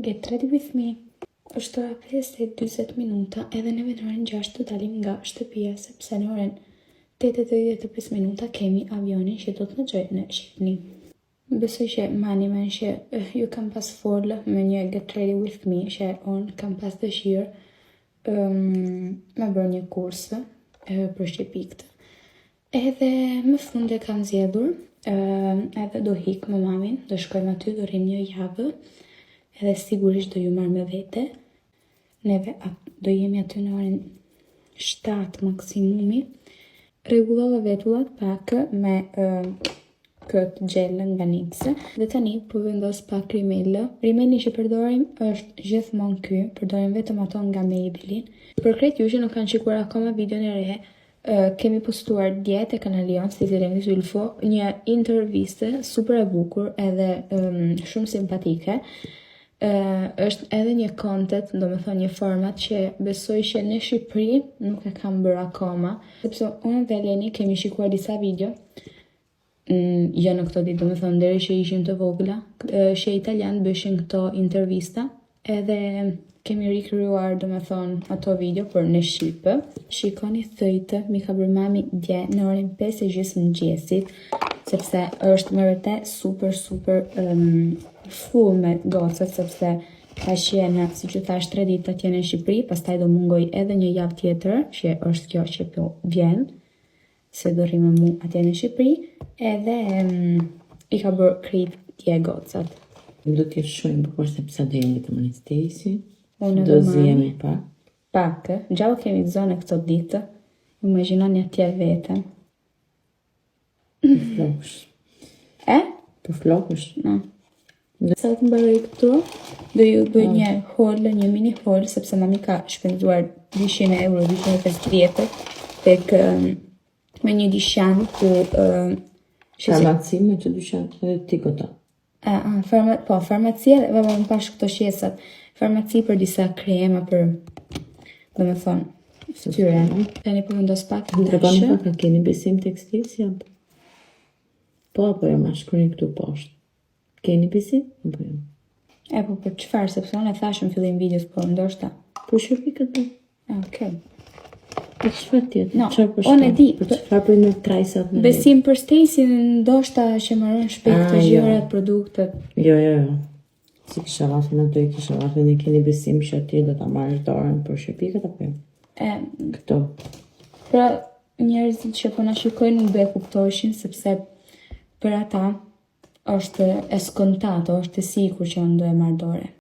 Get ready with me. Është ora 5:40 minuta edhe neve në orën 6 të dalim nga shtëpia sepse në orën 8:35 minuta kemi avionin që do të na çojë në Shqipëri. Besoj që mani men që ju kam pas folë me një get ready with me që unë kam pas dëshirë me bërë një kursë për shqipikët. Edhe më funde kam zgjedhur edhe do hik me mamin, do shkojmë aty, do rrim një javë. Edhe sigurisht do ju marrë me vete. Neve do jemi aty në orën 7 maksimumi. Rregullova vetullat pak me këtë gjelën nga Nixë. Dhe tani po vendos pak rimel. Rimeli që përdorim është gjithmonë ky, përdorim vetëm ato nga Maybelline. Për krejt ju që nuk kanë shikuar akoma videon e re, kemi postuar dje te kanali jon Stilremi Zulfo një intervistë super e bukur edhe shumë simpatike. Është edhe një content, do me thonë një format që besoj që në Shqipëri nuk e kam bërë akoma, sepse unë dhe Eleni kemi shikuar disa video, jo në këto ditë, do me thonë deri që ishim të vogla, që italian bëshin këto intervista, edhe kemi rikryuar, do me thonë, ato video për në Shqipë. Shikoni thëjtë, mi ka bërë mami dje në orën 5:30 mëngjesit, sepse është më vërtet super full me gocët, sepse ka qenë, si që thash, 3 ditë atje në Shqipëri, pastaj do mungoj edhe një javë tjetër, që është kjo që po vjen, se do rrimë mu atje në Shqipëri, edhe i ka bërë krejt tje gocët. Do t'jesh shumë bukur sepse do jemi të monestesi, Unë do zjemi pak. Pak, gjallë kemi të zone këto ditë, imagjinoni atje vetën. Për flokësh. Për flokësh? No. Sa të mbaroj këtu, do ju bëj një haul, një mini haul, sepse mami ka shpenzuar 200 euro, 250 tek me një dyqan ku Farmaci me që dyqan edhe ti këto. Farmacia dhe më pash këto shesat. Farmaci për disa krema për, do me thonë, fytyren. Tani po vendos pak të Tregoni pak, a keni besim tekstil si apo? Po, apo jo ma shkruani këtu poshtë. Keni besim? Apo jo? Po për çfarë, sepse unë e thash në fillim videos, po ndoshta. Po shërbi këtë. Okej. Për çfarë tjetër? No, Çfarë unë e di. Për çfarë për në trajsat në Besim për Stacy, ndoshta që marrën shpejt të gjërat, produktet. Jo. Si kisha vafin ato, i kisha vafin e keni besim që ati do ta marrësh dorën për shërbiket apo jo? Këto. Pra njerëzit që po na shikojnë nuk do e kuptojshin, sepse për ata është e skontato, është e sigurt që unë do e marr dorë.